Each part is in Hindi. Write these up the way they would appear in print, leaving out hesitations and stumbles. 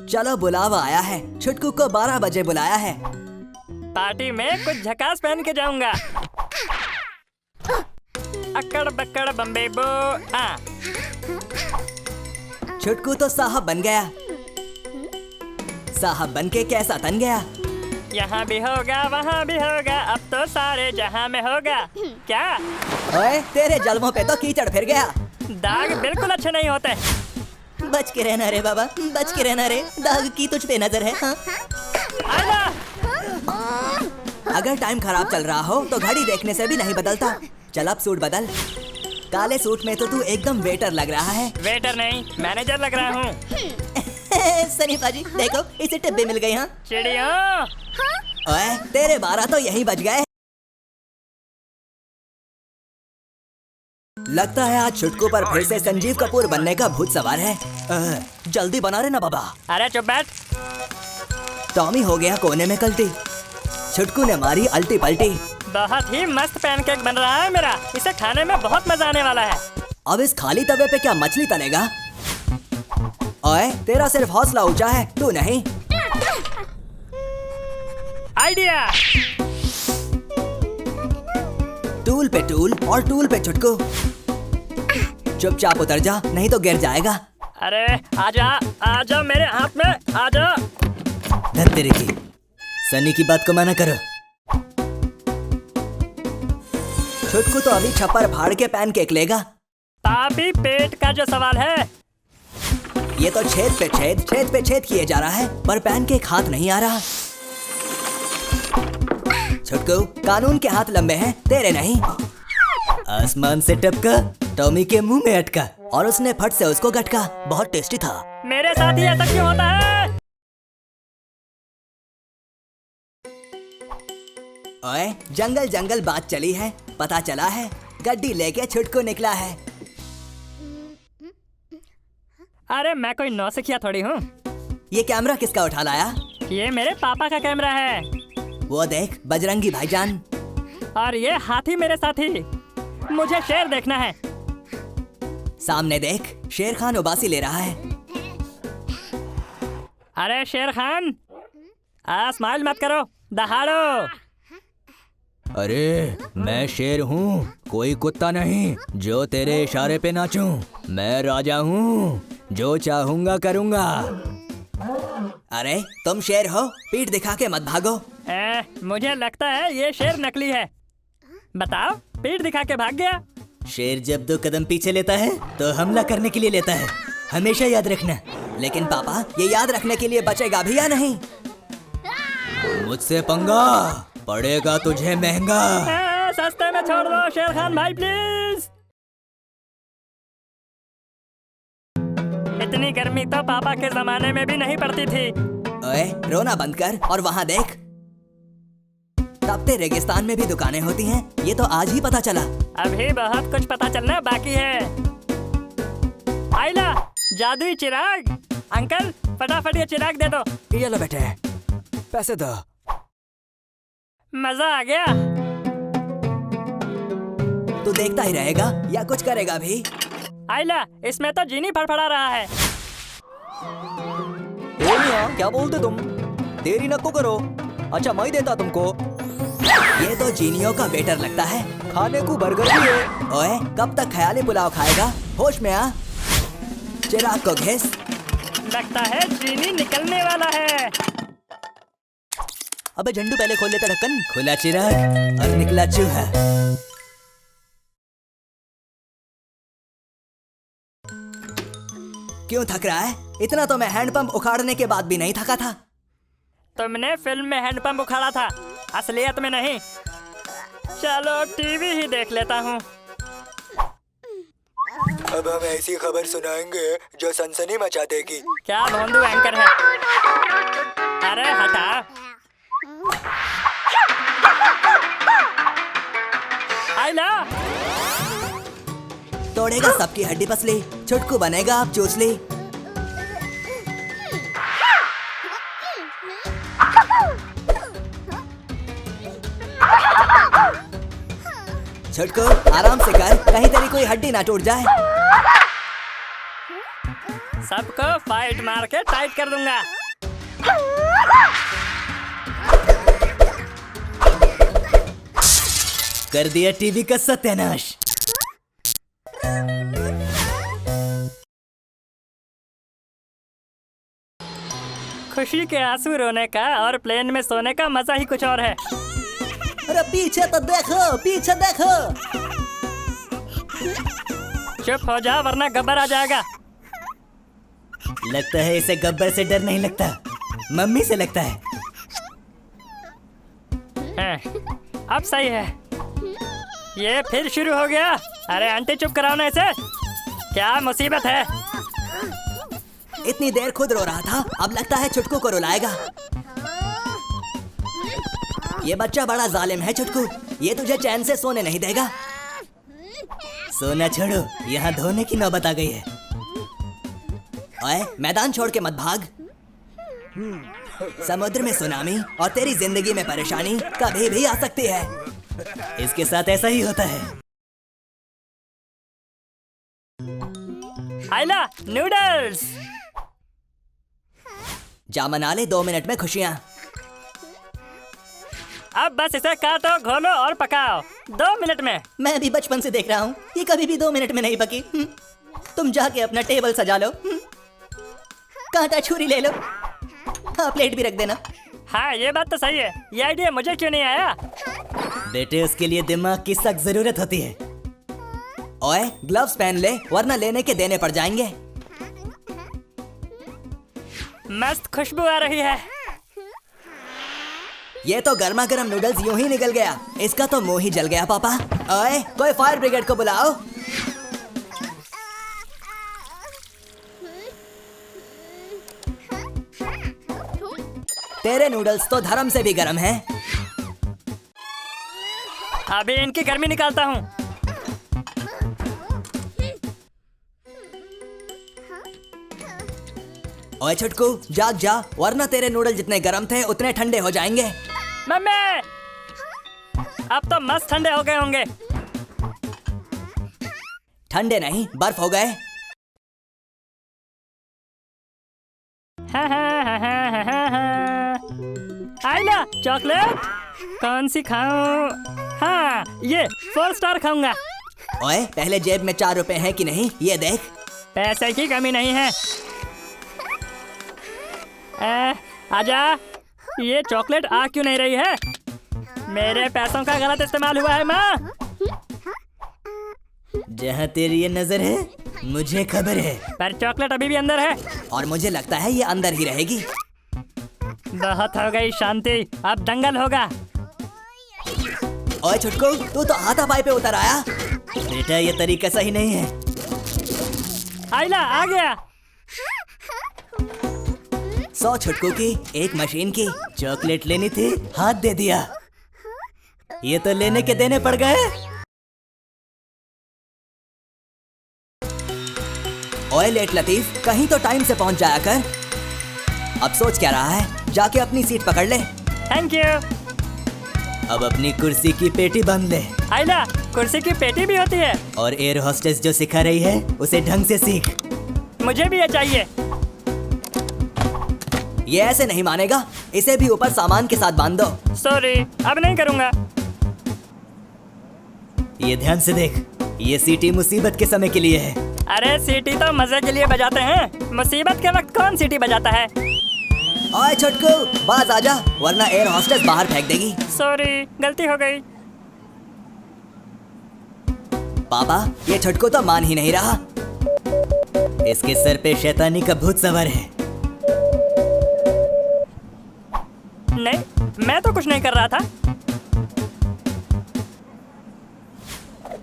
चलो बुलावा आया है, छुटकू को 12 बजे बुलाया है। पार्टी में कुछ झकास पहन के जाऊंगा। अक्कड़ बक्कड़ बम्बे बो आ। छुटकू तो साहब बन गया। साहब बन के कैसा तन गया। यहाँ भी होगा वहाँ भी होगा, अब तो सारे जहाँ में होगा। क्या? ओए तेरे जलमों पे तो कीचड़ फिर गया। दाग बिल्कुल अच्छे नहीं होते। बच के रहना रे बाबा, बच के रहना रे, दाग की तुझ पे नजर है। हाँ? अगर टाइम खराब चल रहा हो तो घड़ी देखने से भी नहीं बदलता। चल अब सूट बदल। काले सूट में तो तू एकदम वेटर लग रहा है। वेटर नहीं, मैनेजर लग रहा हूँ। सनी पाजी देखो, इसे टिब्बे मिल गई। हाँ चिड़िया। ओए तेरे 12 तो यहीं बच गए। लगता है आज छुटकू पर फिर से संजीव कपूर बनने का भूत सवार है। जल्दी बना रहे ना बाबा। अरे चुप बैठ। टॉमी हो गया कोने में कल्टी। छुटकू ने मारी अल्टी पल्टी। बहुत ही मस्त पैनकेक बन रहा है मेरा, इसे खाने में बहुत मजा आने वाला है। अब इस खाली तवे पे क्या मछली तलेगा। ओए तेरा सिर्फ हौसला ऊंचा है, तू नहीं। आइडिया। टूल पे टूल और टूल पे छुटकू। चुपचाप उतर जा, नहीं तो गिर जाएगा। अरे आजा आजा मेरे हाथ में आजा। धर तेरे की। सनी की बात को मना करो। छुटकू तो अभी छप्पर फाड़ के पैनकेक लेगा। पापी पेट का जो सवाल है, ये तो छेद पे छेद किए जा रहा है, पर पैनकेक हाथ नहीं आ रहा। छुटकू कानून के हाथ लंबे हैं, तेरे नहीं। आसमान से टपका, टॉमी के मुंह में अटका और उसने फट से उसको गटका। बहुत टेस्टी था। मेरे साथ ही ऐसा क्यों होता है? ओए जंगल जंगल बात चली है, पता चला है गड्डी लेके छुटकू निकला है। अरे मैं कोई नौसिखिया थोड़ी हूँ। ये कैमरा किसका उठा लाया। ये मेरे पापा का कैमरा है। वो देख बजरंगी भाईजान। और ये हाथी मेरे साथी। मुझे शेर देखना है। सामने देख, शेर खान उबासी ले रहा है। अरे शेर खान, स्माइल मत करो, दहाड़ो। अरे मैं शेर हूँ, कोई कुत्ता नहीं जो तेरे इशारे पे नाचूं। मैं राजा हूँ, जो चाहूंगा करूँगा। अरे तुम शेर हो, पीठ दिखा के मत भागो। मुझे लगता है ये शेर नकली है। बताओ, पीठ दिखा के भाग गया। शेर जब 2 कदम पीछे लेता है तो हमला करने के लिए लेता है, हमेशा याद रखना। लेकिन पापा ये याद रखने के लिए बचेगा भी या नहीं। मुझसे पंगा पड़ेगा तुझे महंगा। सस्ते में छोड़ दो शेर खान भाई प्लीज। इतनी गर्मी तो पापा के जमाने में भी नहीं पड़ती थी। ओए रोना बंद कर और वहाँ देख, तपते रेगिस्तान में भी दुकानें होती हैं। ये तो आज ही पता चला। अभी बहुत कुछ पता चलना बाकी है। आइला जादुई चिराग। अंकल फटाफट ये चिराग दे दो। ये लो बेटे, पैसे दो। मजा आ गया। तू देखता ही रहेगा या कुछ करेगा भी। आइला इसमें तो जीनी फड़फड़ा रहा है। क्या बोलते तुम, तेरी नको करो। अच्छा मैं देता तुमको। ये तो जीनियों का वेटर लगता है, खाने को बर्गर भी है। ओए कब तक ख्याली पुलाव खाएगा, होश में आ। चिराग को घिस। लगता है जीनी निकलने वाला है। अबे झंडू पहले खोल लेता ढक्कन। खुला चिराग और निकला चूहा। क्यों थक रहा है इतना। तो मैं हैंडपंप उखाड़ने के बाद भी नहीं थका था। तुमने फिल्म में हैंडपंप उखाड़ा था, असलियत में नहीं। चलो टीवी ही देख लेता हूँ। अब हम ऐसी खबर सुनाएंगे जो सनसनी मचा देगी। क्या भोंदू एंकर है। अरे हटा। आइला तोड़ेगा सबकी हड्डी पसली, छुटकू बनेगा अब चूसली। छुटकू आराम से कर, कहीं तेरी कोई हड्डी ना टूट जाए। सबको फाइट मार के टाइट कर दूंगा। कर दिया टीवी का सत्यानाश। खुशी के आंसू रोने का और प्लेन में सोने का मजा ही कुछ और है। अरे पीछे तो देखो, पीछे देखो। चुप हो जा वरना गब्बर आ जाएगा। लगता है इसे गब्बर से डर नहीं लगता, मम्मी से लगता है। अब सही है। ये फिर शुरू हो गया। अरे आंटी चुप कराओ ना इसे, क्या मुसीबत है। इतनी देर खुद रो रहा था, अब लगता है छुटकू को रुलाएगा। ये बच्चा बड़ा जालिम है छुटकू, ये तुझे चैन से सोने नहीं देगा। सोना छोड़ो, यहाँ धोने की नौबत आ गई है। ओए, मैदान छोड़ के मत भाग। समुद्र में सुनामी और तेरी जिंदगी में परेशानी कभी भी आ सकती है। इसके साथ ऐसा ही होता है। आइला नूडल्स। जा मना ले 2 मिनट में खुशियाँ। अब बस इसे काटो, घोलो और पकाओ 2 मिनट में। मैं भी बचपन से देख रहा हूँ, ये कभी भी 2 मिनट में नहीं पकी। तुम जाके अपना टेबल सजा लो, कांटा छुरी ले लो। हाँ, प्लेट भी रख देना। हाँ ये बात तो सही है, ये आइडिया मुझे क्यों नहीं आया। बेटे उसके लिए दिमाग की सख्त जरूरत होती है। ओए ग्लव्स पहन ले वरना लेने के देने पड़ जाएंगे। मस्त खुशबू आ रही है। ये तो गर्मा गर्म नूडल्स यूं ही निकल गया, इसका तो मुंह ही जल गया पापा। ओए कोई फायर ब्रिगेड को बुलाओ। तेरे नूडल्स तो धर्म से भी गर्म हैं। अभी इनकी गर्मी निकालता हूँ। ओए छुटकू जाग जा, वरना तेरे नूडल जितने गर्म थे उतने ठंडे हो जाएंगे। मम्मी अब तो मस्त ठंडे हो गए होंगे। ठंडे नहीं, बर्फ हो गए। आइला चॉकलेट कौन सी खाऊं? हाँ ये 4 स्टार खाऊंगा। ओए पहले जेब में 4 रुपए हैं कि नहीं ये देख। पैसे की कमी नहीं है। आजा, ये चॉकलेट आ क्यों नहीं रही है? मेरे पैसों का गलत इस्तेमाल हुआ है माँ। जहाँ तेरी ये नजर है मुझे खबर है। पर चॉकलेट अभी भी अंदर है। और मुझे लगता है ये अंदर ही रहेगी। बहुत हो गई शांति, अब दंगल होगा। ओए छुटकू तू तो हाथापाई पे उतर आया। बेटा ये तरीका सही नहीं है। आइला आ गया। 100 छुटकू की 1 मशीन की। चॉकलेट लेनी थी, हाथ दे दिया। ये तो लेने के देने पड़ गए। ओए लेट लतीफ, कहीं तो टाइम से पहुंच जाया कर। अब सोच क्या रहा है, जाके अपनी सीट पकड़ ले। Thank you. अब अपनी कुर्सी की पेटी बांध ले। आइला कुर्सी की पेटी भी होती है। और एयर होस्टेस जो सिखा रही है उसे ढंग से सीख। मुझे भी ये चाहिए। ये ऐसे नहीं मानेगा, इसे भी ऊपर सामान के साथ बांध दो। सॉरी अब नहीं करूँगा। ये ध्यान से देख, ये सीटी मुसीबत के समय के लिए है। अरे सीटी तो मजे के लिए बजाते हैं, मुसीबत के वक्त कौन सीटी बजाता है? ओए छोटकू बाज आजा, वरना एयर होस्टेस बाहर फेंक देगी। सॉरी गलती हो गई। पापा ये छोटकू तो मान ही नहीं रहा। इसके सर पे शैतानी का भूत सवार है। नहीं मैं तो कुछ नहीं कर रहा था।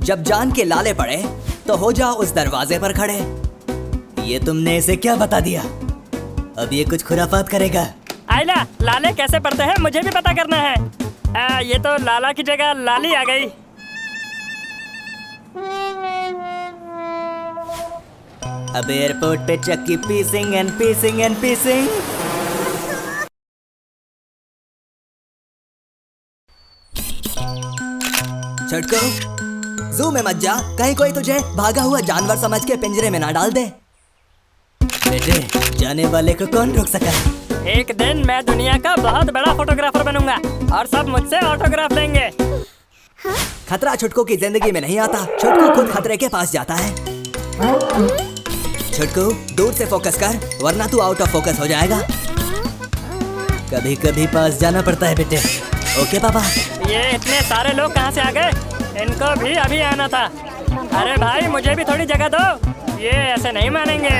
जब जान के लाले पड़े तो हो जाओ उस दरवाजे पर खड़े। ये तुमने इसे क्या बता दिया? अब ये कुछ खुराफात करेगा। आइला लाले कैसे पढ़ते हैं मुझे भी पता करना है। ये तो लाला की जगह लाली आ गई। अब एयरपोर्ट पे चक्की पीसिंग एंड पीसिंग एंड पीसिंग। छोटकू जू में मत जा, कहीं कोई तुझे भागा हुआ जानवर समझ के पिंजरे में ना डाल दे। बेटे, जाने वाले को कौन रोक सका। एक दिन मैं दुनिया का बहुत बड़ा फोटोग्राफर बनूंगा और सब मुझसे ऑटोग्राफ लेंगे। खतरा छुटकू की जिंदगी में नहीं आता, छुटकू खुद खतरे के पास जाता है। छुटकू दूर से फोकस कर, वरना तू आउट ऑफ फोकस हो जाएगा। कभी कभी पास जाना पड़ता है बेटे। ओके पापा। ये इतने सारे लोग कहाँ से आ गए? इनको भी अभी आना था। अरे भाई मुझे भी थोड़ी जगह दो, ये ऐसे नहीं मानेंगे।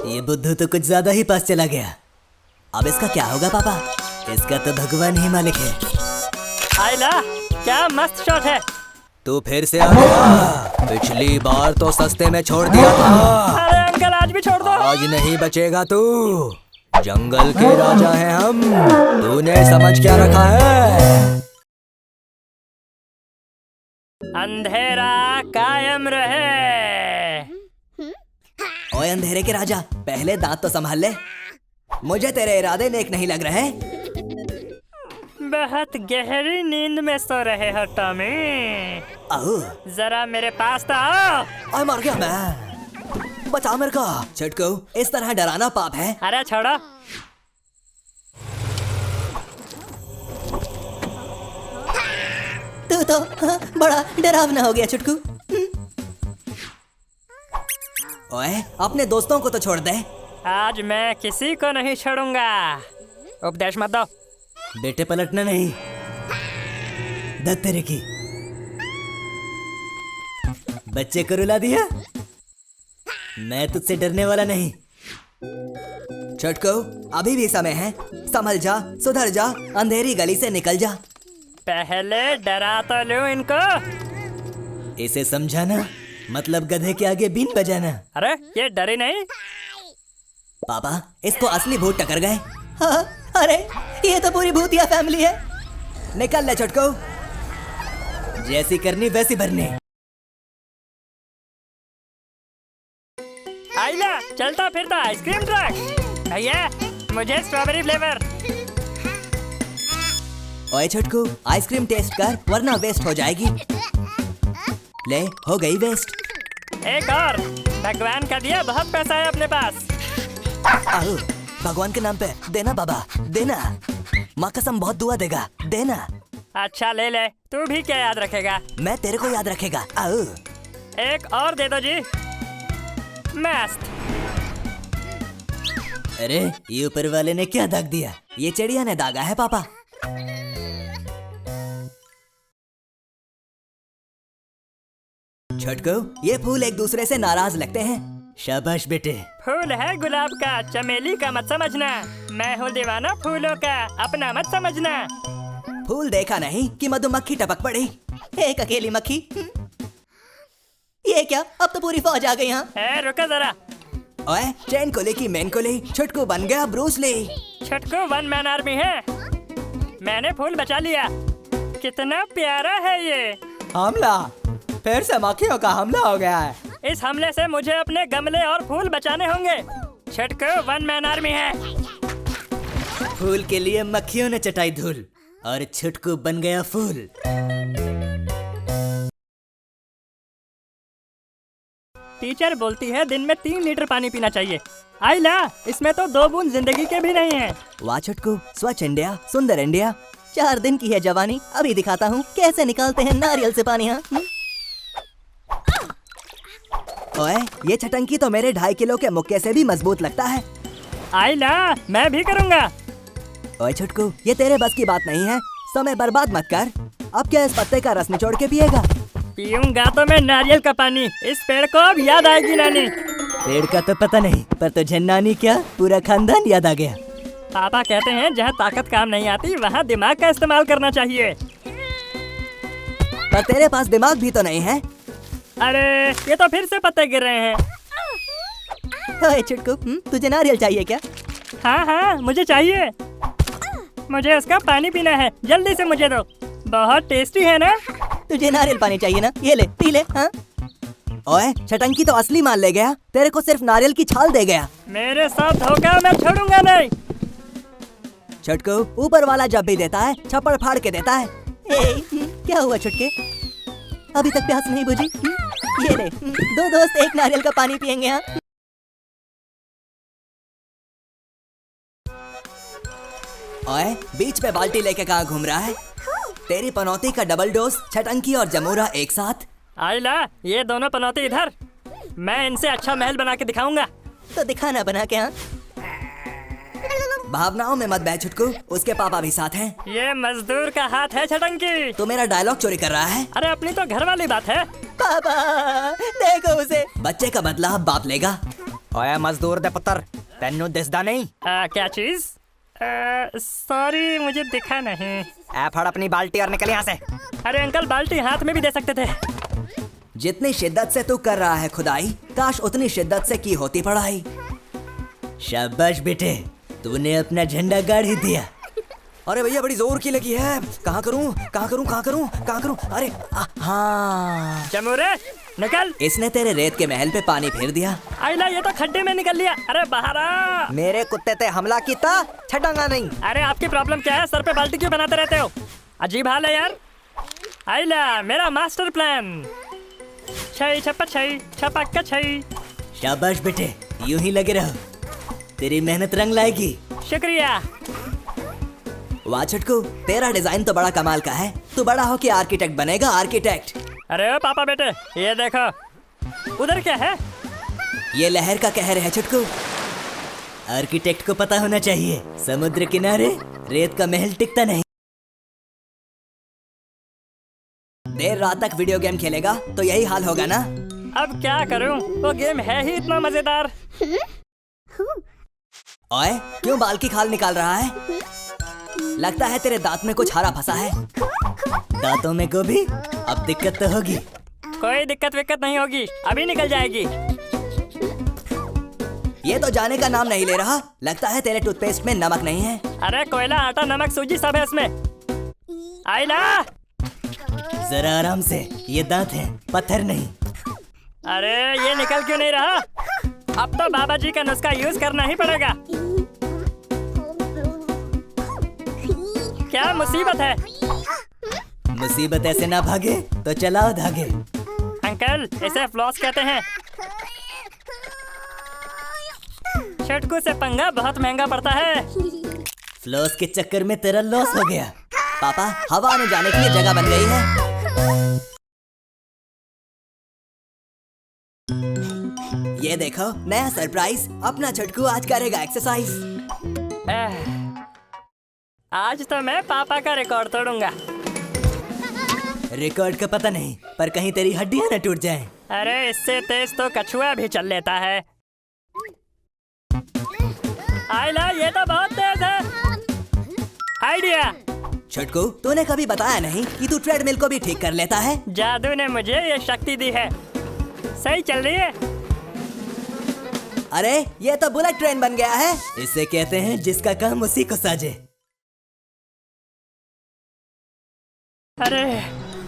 ये बुद्धू तो कुछ ज्यादा ही पास चला गया। अब इसका क्या होगा पापा? इसका तो भगवान ही मालिक है। आइला, क्या मस्त शॉट है। तू फिर से आ गया। पिछली बार तो सस्ते में छोड़ दिया था। अरे अंकल आज भी छोड़ दो। आज नहीं बचेगा तू। जंगल के राजा हैं हम। तूने समझ क्या रखा है? अंधेरा कायम रहे। ओए अंधेरे के राजा, पहले दांत तो संभाल ले। मुझे तेरे इरादे नेक नहीं लग रहे। बहुत गहरी नींद में सो रहे हो टॉमी। आओ। जरा मेरे पास तो आओ। ओए मर गया मैं। बचा मेरे को। छुटकू, इस तरह डराना पाप है। अरे छोड़ो। तू तो बड़ा डरावना हो गया छुटकू। ओए अपने दोस्तों को तो छोड़ दे। आज मैं किसी को नहीं छोड़ूंगा। उपदेश मत दो। बेटे पलटना नहीं। दत्त तेरे की। बच्चे को रुला दिया। मैं तुझसे डरने वाला नहीं। छुटकू, अभी भी समय है। संभल जा, सुधर जा, अंधेरी गली से निकल जा। पहले डरा तो लूं इनको। इसे समझाना मतलब गधे के आगे बीन बजाना। अरे ये डरी नहीं। पापा, इसको असली भूत टकर गए। हाँ, अरे ये तो पूरी भूतिया फैमिली है। निकल ले छुटकू। जैसी करनी वैसी भरनी। आइला, चलता फिरता आइसक्रीम ट्रक। भैया मुझे स्ट्रॉबेरी फ्लेवर। ओए छुटकू, आइसक्रीम टेस्ट कर वरना वेस्ट हो जाएगी। ले, हो गई वेस्ट। एक और। भगवान का दिया बहुत पैसा है अपने पास। आओ, भगवान के नाम पे देना बाबा, देना। माँ कसम बहुत दुआ देगा, देना। अच्छा ले ले, तू भी क्या याद रखेगा? मैं तेरे को याद रखेगा। आओ। एक और दे दो जी। मस्त। अरे ये ऊपर वाले ने क्या दाग दिया? ये चिड़िया ने दागा है पापा। छुटकू, ये फूल एक दूसरे से नाराज लगते हैं। शाबाश बेटे। फूल है गुलाब का, चमेली का मत समझना। मैं हूँ दीवाना फूलों का, अपना मत समझना। फूल देखा नहीं कि मधुमक्खी टपक पड़ी। एक अकेली मक्खी। ये क्या? अब तो पूरी फौज आ गई यहाँ। रुको जरा। ओए, चैन को लेकी मैन को ले, छुटकू बन गया ब्रूस ली। छुटकू वन मैन आर्मी है। मैंने फूल बचा लिया। कितना प्यारा है ये। हमला, फिर से मक्खियों का हमला हो गया है। इस हमले से मुझे अपने गमले और फूल बचाने होंगे। छुटकू वन मैन आर्मी है। फूल के लिए मक्खियों ने चटाई धूल और छुटकू बन गया फूल। टीचर बोलती है दिन में 3 लीटर पानी पीना चाहिए। आइला, इसमें तो 2 बूंद जिंदगी के भी नहीं है। वाह छुटकू, स्वच्छ इंडिया, सुंदर इंडिया। 4 दिन की है जवानी, अभी दिखाता हूँ कैसे निकालते हैं नारियल से पानी। हाँ, ओए, ये छटंकी तो मेरे 2.5 किलो के मुक्के से भी मजबूत लगता है। आइला, मैं भी करूँगा। ओए छुटकू, ये तेरे बस की बात नहीं है। समय बर्बाद मत कर। अब क्या इस पत्ते का रस निचोड़ के पिएगा? पीऊंगा तो मैं नारियल का पानी। इस पेड़ को अब याद आएगी नानी। पेड़ का तो पता नहीं, पर तुझे नानी क्या पूरा खानदान याद आ गया। पापा कहते हैं जहाँ ताकत काम नहीं आती वहाँ दिमाग का इस्तेमाल करना चाहिए। पर तेरे पास दिमाग भी तो नहीं है। अरे ये तो फिर से पत्ते गिर रहे हैं। ओए छुटकू, तुझे नारियल चाहिए क्या? हाँ हाँ मुझे चाहिए। मुझे उसका पानी पीना है, जल्दी से मुझे दो। बहुत टेस्टी है ना? तुझे नारियल पानी चाहिए ना? ये ले, पी ले। हाँ? ओए, छटंकी तो असली मान ले गया, तेरे को सिर्फ नारियल की छाल दे गया। मेरे साथ धोखा मैं छोड़ूंगा नहीं। छुटकू, ऊपर वाला जब भी देता है छप्पड़ फाड़ के देता है। क्या हुआ छुटके? अभी तक प्यास नहीं बुझी? ये ले, दो दोस्त एक नारियल का पानी पियेंगे। हाँ ओए, बीच में बाल्टी लेके कहाँ घूम रहा है? तेरी पनौती का डबल डोज, छटंकी और जमूरा एक साथ। आइला, ये दोनों पनौती इधर। मैं इनसे अच्छा महल बना के दिखाऊंगा। तो दिखाना बना के। हाँ भावनाओं में मत बह छुटकू, उसके पापा भी साथ हैं। ये मजदूर का हाथ है छटंकी। तो मेरा डायलॉग चोरी कर रहा है? अरे अपनी तो घर वाली बात है। पापा देखो उसे। बच्चे का बदला अब बाप लेगा। ओए मजदूर दे पुत्र, तेनू दिसदा नहीं? क्या चीज? सॉरी, मुझे दिखा नहीं। ए फड़ अपनी बाल्टी और निकल यहाँ से। अरे अंकल, बाल्टी हाथ में भी दे सकते थे। जितनी शिद्दत से तू कर रहा है खुदाई, काश उतनी शिद्दत से की होती पढ़ाई। शाबाश बेटे, तूने अपना झंडा गाड़ ही दिया। अरे भैया बड़ी जोर की लगी है। कहाँ करूँ कहाँ करूँ कहाँ करूँ कहाँ करूँ? अरे हाँ, जमूरे निकल। इसने तेरे रेत के महल पे पानी फेर दिया। आइला, ये तो खड्डे में निकल लिया। अरे बाहर आ। मेरे कुत्ते ते हमला कीता, छड़ांगा नहीं। अरे आपकी प्रॉब्लम क्या है? सर पे बाल्टी क्यों बनाते रहते हो? अजीब हाल है यार। आइला, मेरा मास्टर प्लान। छई छप्पा छई छपक्का छई। शाबाश बेटे, यूं ही लगे रहो, तेरी मेहनत रंग लाएगी। शुक्रिया। वाह छुटकू, तेरा डिजाइन तो बड़ा कमाल का है। तू बड़ा हो के आर्किटेक्ट बनेगा, आर्किटेक्ट। अरे ओ पापा बेटे, ये देखो उधर क्या है? ये लहर का कहर है छुटकू। आर्किटेक्ट को पता होना चाहिए, समुद्र किनारे रेत का महल टिकता नहीं। देर रात तक वीडियो गेम खेलेगा तो यही हाल होगा ना? अब क्या करूं? वो गेम है ही इतना मजेदार। ओए, क्यों बाल की खाल निकाल रहा है? लगता है तेरे दांत में कुछ हरा फंसा है। दांतों में गोभी, अब दिक्कत तो होगी। कोई दिक्कत विक्कत नहीं होगी, अभी निकल जाएगी। ये तो जाने का नाम नहीं ले रहा। लगता है तेरे टूथपेस्ट में नमक नहीं है। अरे कोयला, आटा, नमक, सूजी सब है इसमें। आइला, जरा आराम से, ये दांत है, पत्थर नहीं। अरे ये निकल क्यों नहीं रहा? अब तो बाबा जी का नुस्खा यूज करना ही पड़ेगा। क्या मुसीबत है? मुसीबत ऐसे ना भागे तो चलाओ धागे। अंकल, इसे फ्लॉस कहते हैं। छटकू से पंगा बहुत महंगा पड़ता है। फ्लॉस के चक्कर में तेरा लॉस हो गया। पापा, हवा आने जाने के लिए जगह बन गई है। ये देखो नया सरप्राइज, अपना छटकू आज करेगा एक्सरसाइज। आज तो मैं पापा का रिकॉर्ड तोड़ूंगा। रिकॉर्ड का पता नहीं, पर कहीं तेरी हड्डियां न टूट जाएं। अरे इससे तेज तो कछुआ भी चल लेता है। आइला, ये तो बहुत तेज है। आइडिया। छटकू, तूने कभी बताया नहीं कि तू ट्रेडमिल को भी ठीक कर लेता है। जादू ने मुझे ये शक्ति दी है। सही चल रही है। अरे ये तो बुलेट ट्रेन बन गया है। इसे कहते हैं जिसका काम उसी को साजे। अरे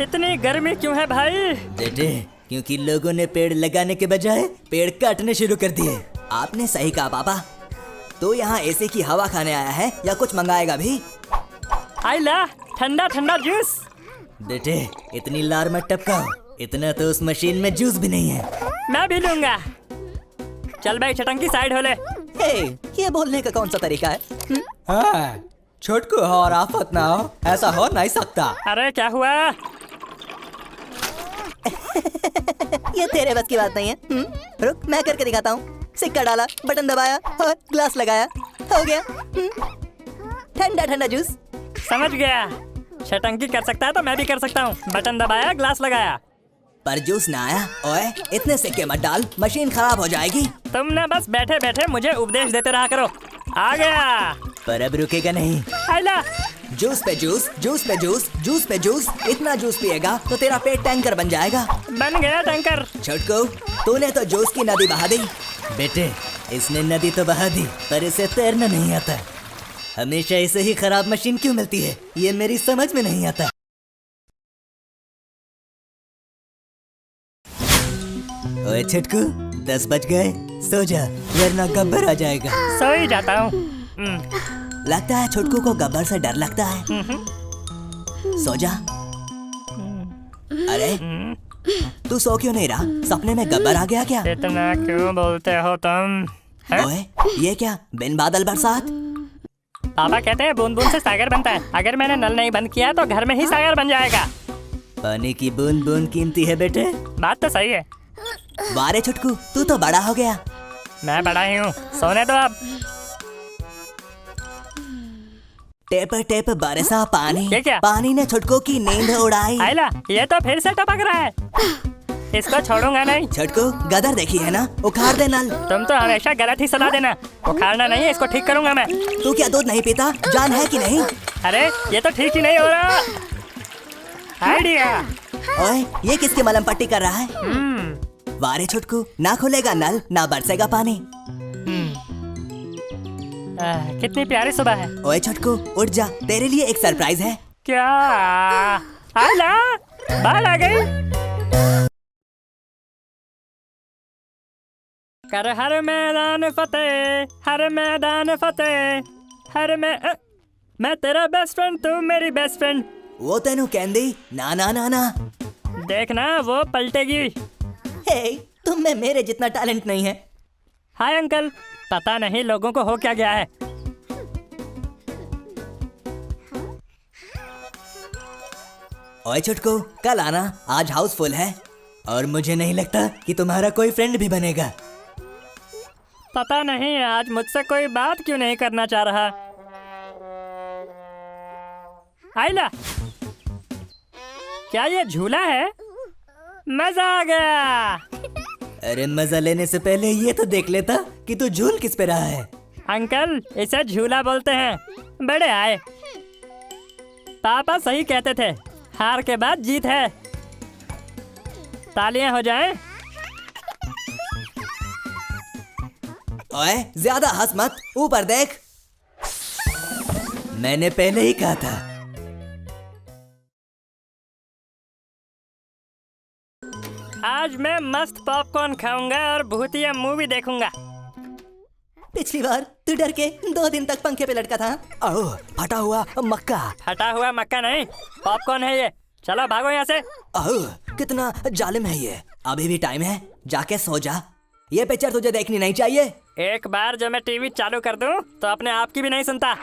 इतनी गर्मी क्यों है भाई? बेटे, क्योंकि लोगों ने पेड़ लगाने के बजाय पेड़ काटने शुरू कर दिए। आपने सही कहा पापा। तू यहाँ एसी की हवा खाने आया है या कुछ मंगाएगा भी? आइला, ठंडा ठंडा जूस। बेटे, इतनी लार मत टपकाओ, इतना तो उस मशीन में जूस भी नहीं है। मैं भी लूंगा। चल भाई, छटंकी साइड हो ले। हे, ये बोलने का कौन सा तरीका है? हाँ, छोटकू हो और आफत ना हो, ऐसा हो नहीं सकता। अरे क्या हुआ? ये तेरे बस की बात नहीं है। रुक, मैं करके दिखाता हूँ। सिक्का डाला, बटन दबाया और ग्लास लगाया, हो गया ठंडा ठंडा जूस। समझ गया। छटंकी कर सकता है तो मैं भी कर सकता हूँ। बटन दबाया, ग्लास लगाया, पर जूस ना आया। ओए, इतने सिक्के मत डाल, मशीन खराब हो जाएगी। तुम ना बस बैठे बैठे मुझे उपदेश देते रहा करो। आ गया। पर अब रुकेगा नहीं। आइला, जूस पे जूस, जूस पे जूस, जूस पे जूस। इतना जूस पिएगा तो तेरा पेट टैंकर बन जाएगा। बन गया टैंकर। छोटकू, तूने तो जूस की नदी बहा दी। बेटे, इसने नदी तो बहा दी, पर इसे तैरना नहीं आता। हमेशा इसे ही खराब मशीन क्यों मिलती है, ये मेरी समझ में नहीं आता। ओए छोटकू, 10 बज गए, सो जा वरना गब्बर आ जाएगा। सो ही जाता हूँ। लगता है छोटकू को गब्बर से डर लगता है। सो जा। अरे तू सो क्यों नहीं रहा? सपने में गब्बर आ गया क्या? इतना क्यों बोलते हो तुम? हैं? ओए, ये क्या बिन बादल बरसात? पापा कहते हैं बूंद बूंद से सागर बनता है। अगर मैंने नल नहीं बंद किया तो घर में ही सागर बन जाएगा। पानी की बूंद बूंद कीमती है बेटे। बात तो सही है। वारे छुटकू, तू तो बड़ा हो गया। मैं बड़ा ही हूँ, सोने दो अब। टेप टेप बरसा पानी, ये क्या? पानी ने छुटकू की नींद उड़ाई। आइला, ये तो फिर से टपक रहा है। इसको छोड़ूंगा नहीं। छुटकू, गदर देखी है ना? उखाड़ दे नल। तुम तो हमेशा गलत ही सलाह देना। उखाड़ना नहीं है, इसको ठीक करूंगा मैं। तू क्या दूध नहीं पीता? जान है कि नहीं? अरे ये तो ठीक ही नहीं हो रहा। आइडिया। ओए, ये किसकी मलम पट्टी कर रहा है? वारे छुटकू, ना खुलेगा नल ना बरसेगा पानी। कितनी प्यारी सुबह है। ओए छुटकू, उठ जा, तेरे लिए एक सरप्राइज है। क्या? आइला, बाहर आ गई। कर हर मैदान फतेह, हर मैदान फतेह, मैं तेरा बेस्ट फ्रेंड, तू मेरी बेस्ट फ्रेंड। वो तेनू कहंदी ना ना ना ना। देखना वो पलटेगी। हे, तुम में मेरे जितना टैलेंट नहीं है। हाय अंकल, पता नहीं लोगों को हो क्या गया है। ओए छुटकू, कल आना, आज हाउस फुल है और मुझे नहीं लगता कि तुम्हारा कोई फ्रेंड भी बनेगा। पता नहीं आज मुझसे कोई बात क्यों नहीं करना चाह रहा। आइला, क्या ये झूला है? मजा आ गया। अरे मजा लेने से पहले ये तो देख लेता कि तू झूल किस पे रहा है। अंकल, इसे झूला बोलते हैं। बड़े आए। पापा सही कहते थे, हार के बाद जीत है। तालियां हो जाएं। ओए, ज्यादा हंस मत, ऊपर देख। मैंने पहले ही कहा था। आज मैं मस्त पॉपकॉर्न खाऊंगा और भूतिया मूवी देखूंगा। पिछली बार तू डर के 2 दिन तक पंखे पे लटका था। ओह, फटा हुआ मक्का। फटा हुआ मक्का नहीं, पॉपकॉर्न है ये। चलो भागो यहाँ से। ओह, कितना जालिम है ये। अभी भी टाइम है, जाके सो जा। ये पिक्चर तुझे देखनी नहीं चाहिए। एक बार जो मैं टीवी चालू कर दूं तो अपने आप की भी नहीं सुनता।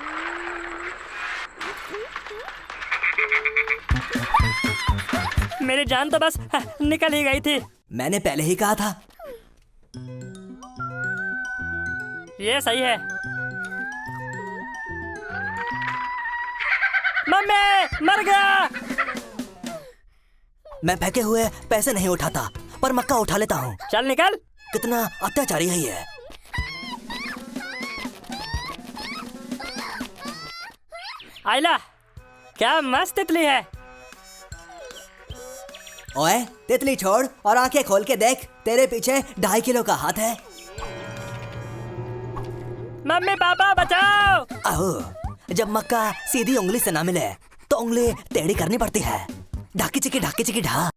मेरी जान तो बस निकल ही गई थी। मैंने पहले ही कहा था। ये सही है। मम्मी, मर गया। मैं फेंके हुए पैसे नहीं उठाता, पर मक्का उठा लेता हूँ। चल निकल। कितना अत्याचारी है ये। आइला, क्या मस्त तितली है। ओए, तितली छोड़ और आंखें खोल के देख, तेरे पीछे 2.5 किलो का हाथ है। मम्मी पापा बचाओ। ओह, जब मक्का सीधी उंगली से ना मिले तो उंगली टेढ़ी करनी पड़ती है। ढाकी चिकी ढा।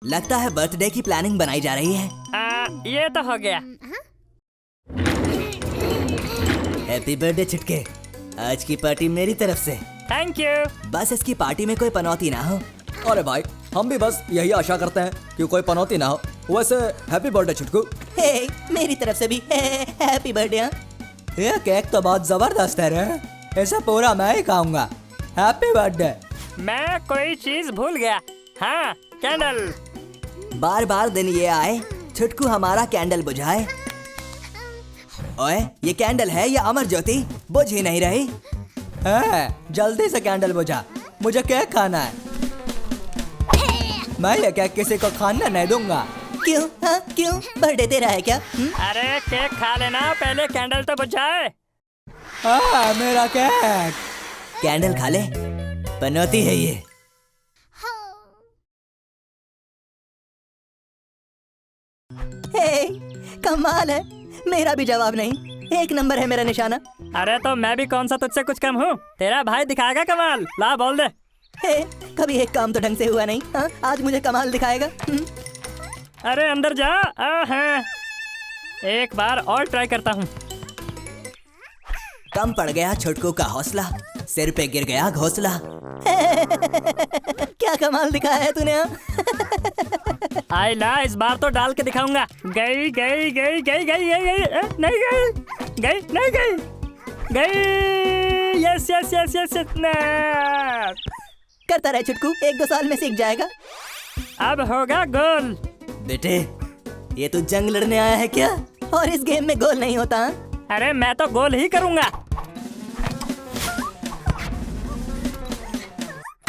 लगता है बर्थडे की प्लानिंग बनाई जा रही है। ये तो हो गया। हैप्पी बर्थडे छुटके, आज की पार्टी मेरी तरफ से। Thank you. बस इसकी पार्टी में कोई पनौती ना हो। अरे भाई, हम भी बस यही आशा करते हैं कि कोई पनौती ना हो। वैसे हैप्पी बर्थडे छुटकू। हे, मेरी तरफ से भी हैप्पी बर्थडे। ये केक तो बहुत जबरदस्त है रे, ऐसा पूरा मैं ही खाऊंगा। Happy birthday. मैं कोई चीज भूल गया। हाँ, कैंडल। बार बार दिन ये आए, छुटकू हमारा कैंडल बुझाए। ओए, ये कैंडल है या अमर ज्योति? बुझ ही नहीं रही। जल्दी से कैंडल बुझा, मुझे केक खाना है। मैं ये केक किसी को खाना नहीं दूंगा। क्यों? हाँ, क्यों? बर्थडे तेरा है क्या? अरे केक खा लेना, पहले कैंडल तो बुझाए। मेरा केक। कैंडल खा ले, पनौती है ये। हे, कमाल है, मेरा भी जवाब नहीं। 1 नंबर है मेरा निशाना। अरे तो मैं भी कौन सा तुझसे कुछ कम हूँ? तेरा भाई दिखाएगा कमाल। ला बोल दे। हे, कभी एक काम तो ढंग से हुआ नहीं। हाँ, आज मुझे कमाल दिखाएगा। अरे अंदर जा। हाँ, एक बार और ट्राई करता हूँ। कम पड़ गया छुटकू का हौसला, सिर पे गिर गया घोंसला। कमाल दिखाया है तूने। आइला इस बार तो डाल के दिखाऊंगा। गई गई गई गई गई गई गई नहीं गई गई नहीं गई गई। यस यस यस यस करता रहे छुटकू, 1-2 साल में सीख जाएगा। अब होगा गोल। बेटे ये तू जंग लड़ने आया है क्या? और इस गेम में गोल नहीं होता। अरे मैं तो गोल ही करूंगा।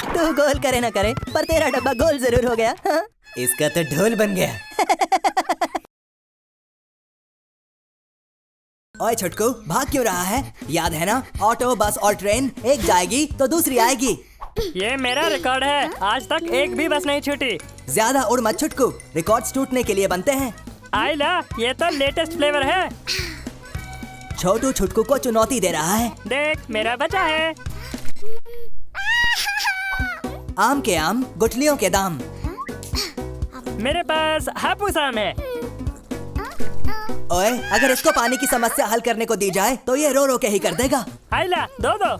तू गोल करे ना करे पर तेरा डब्बा गोल जरूर हो गया। हाँ? इसका तो ढोल बन गया। ओए छुटकू, भाग क्यों रहा है? याद है ना, ऑटो बस और ट्रेन एक जाएगी तो दूसरी आएगी। ये मेरा रिकॉर्ड है, आज तक एक भी बस नहीं छूटी। ज्यादा उड़ मत छुटकू, रिकॉर्ड्स टूटने के लिए बनते हैं। आइला ये तो लेटेस्ट फ्लेवर है। छोटू छुटकू को चुनौती दे रहा है। देख मेरा बचा है। आम के आम, गुठलियों के दाम। मेरे पास हापुस आम है। ओए अगर इसको पानी की समस्या हल करने को दी जाए तो ये रो रो के ही कर देगा। आइला दो दो,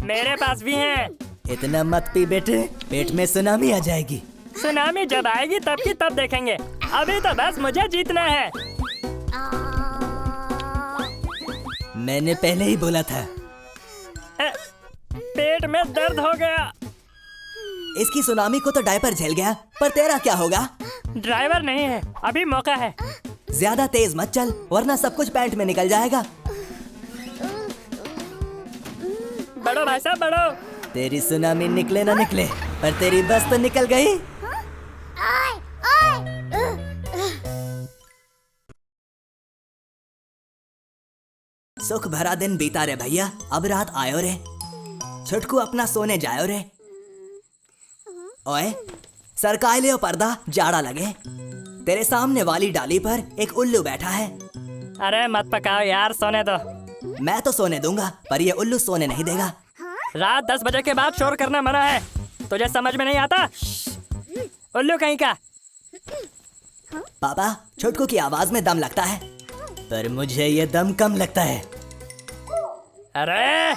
मेरे पास भी है। इतना मत पी बेटे, पेट में सुनामी आ जाएगी। सुनामी जब आएगी तब की तब देखेंगे, अभी तो बस मुझे जीतना है। मैंने पहले ही बोला था। पेट में दर्द हो गया। इसकी सुनामी को तो डायपर झेल गया, पर तेरा क्या होगा? ड्राइवर नहीं है, अभी मौका है। ज्यादा तेज मत चल वरना सब कुछ पैंट में निकल जाएगा। बढ़ो भाई साहब बढ़ो। तेरी सुनामी निकले ना निकले, पर तेरी बस तो निकल गई। सुख भरा दिन बीता रे भैया, अब रात आयो रे। छुटकू अपना सोने जायो रे। ओए सरकाए लियो पर्दा, जाड़ा लगे। तेरे सामने वाली डाली पर एक उल्लू बैठा है। अरे मत पकाओ यार, सोने दो। मैं तो सोने दूंगा पर ये उल्लू सोने नहीं देगा। रात 10 बजे के बाद शोर करना मना है, तुझे समझ में नहीं आता? उल्लू कहीं का। पापा छुटकू की आवाज में दम लगता है, पर मुझे ये दम कम लगता है। अरे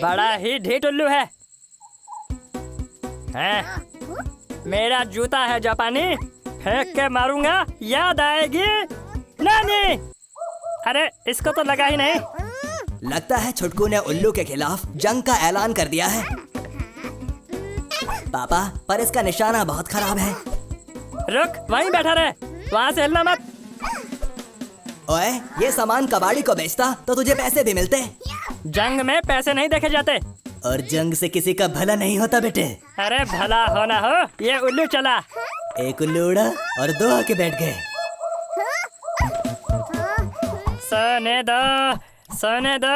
बड़ा ही ढीठ उल्लू है। मेरा जूता है जापानी, फेंक के मारूंगा, याद आएगी नानी। अरे इसको तो लगा ही नहीं। लगता है छुटकू ने उल्लू के खिलाफ जंग का ऐलान कर दिया है। पापा पर इसका निशाना बहुत खराब है। रुक वहीं बैठा रहे, वहाँ से हिलना मत। ओए ये सामान कबाड़ी को बेचता तो तुझे पैसे भी मिलते। जंग में पैसे नहीं देखे जाते, और जंग से किसी का भला नहीं होता बेटे। अरे भला होना हो, ये उल्लू चला। एक उल्लू उड़ा और 2 आके बैठ गए। सोने दो सोने दो।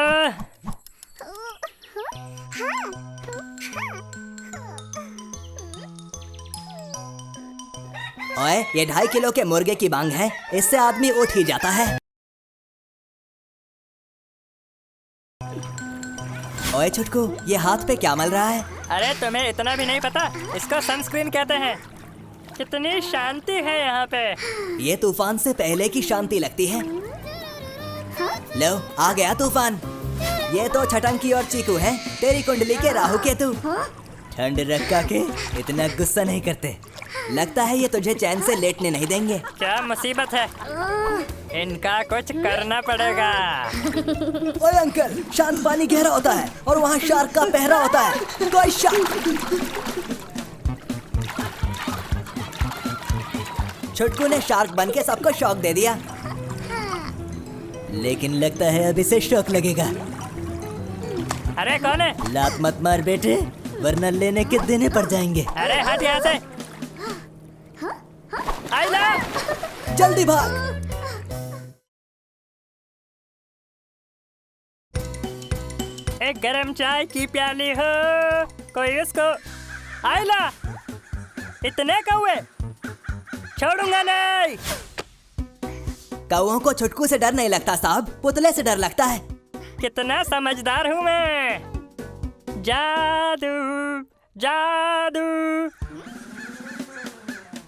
ओए ये 2.5 किलो के मुर्गे की मांग है, इससे आदमी उठ ही जाता है। ओए छुटकू ये हाथ पे क्या मल रहा है? अरे तुम्हें इतना भी नहीं पता, इसको सनस्क्रीन कहते हैं। कितनी शांति है यहाँ पे। ये तूफान से पहले की शांति लगती है। लो आ गया तूफान। ये तो छटंकी और चीकू हैं, तेरी कुंडली के राहु केतु। ठंड रखा के इतना गुस्सा नहीं करते। लगता है ये तुझे चैन से लेटने नहीं देंगे। क्या मुसीबत है, इनका कुछ करना पड़ेगा। ओए अंकल, शांत पानी गहरा होता है और वहाँ शार्क का पहरा होता है। कोई छुटकू ने शार्क बन के सबको शौक दे दिया, लेकिन लगता है अब इसे शौक लगेगा। अरे कौन है? लात मत मार बेटे, वरना लेने के देने पड़ जाएंगे। अरे हट यहाँ से। आइला जल्दी भाग। एक गरम चाय की प्याली हो कोई उसको। आइला इतने कौवे छोड़ूंगा नहीं। कौओं को छुटकू से डर नहीं लगता साहब, पुतले से डर लगता है। कितना समझदार हूँ मैं। जादू जादू।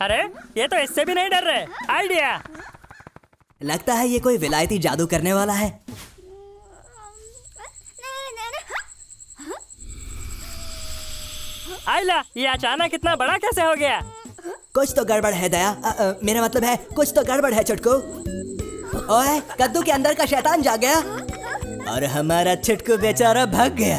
अरे ये तो इससे भी नहीं डर रहे। आइडिया। लगता है ये कोई विलायती जादू करने वाला है। आइला, ये अचानक इतना बड़ा कैसे हो गया? कुछ तो गड़बड़ है दया। मेरा मतलब है कुछ तो गड़बड़ है छुटकू। ओए, कद्दू के अंदर का शैतान जाग गया और हमारा छुटकू बेचारा भाग गया।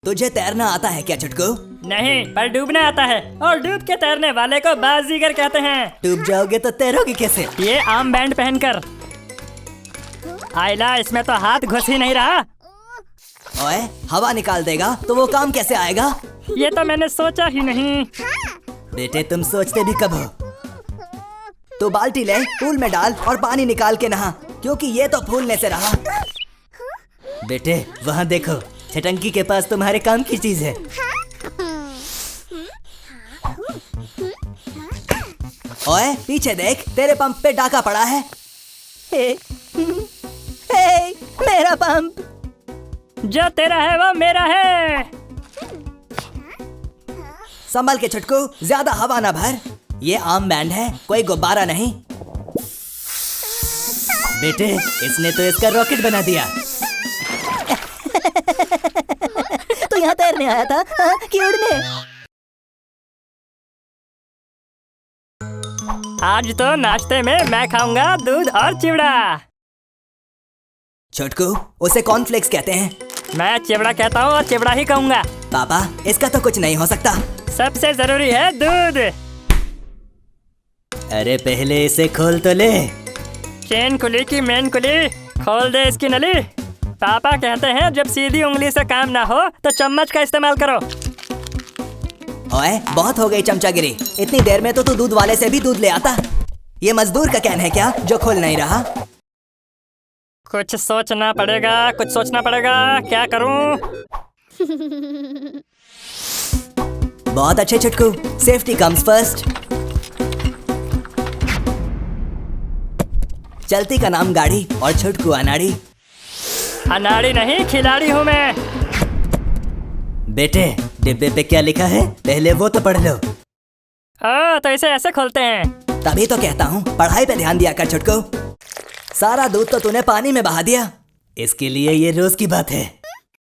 तुझे तैरना आता है क्या छुटकू? नहीं, पर डूबना आता है, और डूब के तैरने वाले को बाजीगर कहते हैं। डूब जाओगे तो तैरोगे कैसे? ये आर्म बैंड पहनकर। आइला, इसमें तो हाथ घुस ही नहीं रहा। ओए, हवा निकाल देगा तो वो काम कैसे आएगा? ये तो मैंने सोचा ही नहीं। बेटे, तुम सोचते भी कब हो? तो बाल्टी ले, पूल में डाल और पानी निकाल के नहा, क्योंकि ये तो फूलने से रहा। बेटे, वहाँ देखो, छटंकी के पास तुम्हारे काम की चीज है। ओए, पीछे देख, तेरे पंप पे डाका पड़ा है। हे, हे, मेरा पंप। जो तेरा है वो मेरा है। संभल के छुटकू, ज्यादा हवा ना भर। ये आर्म बैंड है, कोई गुब्बारा नहीं। बेटे, इसने तो इसका रॉकेट बना दिया। तो यहाँ तैरने आया था कि उड़ने? आज तो नाश्ते में मैं खाऊंगा दूध और चिवड़ा। छोटकू, उसे कॉर्नफ्लेक्स कहते हैं। मैं चिवड़ा कहता हूँ और चिवड़ा ही कहूंगा। पापा, इसका तो कुछ नहीं हो सकता। सबसे जरूरी है दूध। अरे पहले इसे खोल तो ले। चेन कुली की मेन कुली, खोल दे इसकी नली। पापा कहते हैं जब सीधी उंगली से काम ना हो तो चम्मच का इस्तेमाल करो। ओए, बहुत हो गई चमचागिरी। इतनी देर में तो तू दूध वाले से भी दूध ले आता। ये मजदूर का कैन है क्या जो खोल नहीं रहा? कुछ सोचना पड़ेगा, कुछ सोचना पड़ेगा। क्या करूं? बहुत अच्छे छुटकू, सेफ्टी कम्स फर्स्ट। चलती का नाम गाड़ी और छुटकू अनाड़ी। अनाड़ी नहीं, खिलाड़ी हूँ मैं। बेटे, डिब्बे पे क्या लिखा है पहले वो तो पढ़ लो। तो इसे ऐसे खोलते हैं। तभी तो कहता हूँ पढ़ाई पे ध्यान दिया कर छुटकू। सारा दूध तो तूने पानी में बहा दिया। इसके लिए ये रोज की बात है।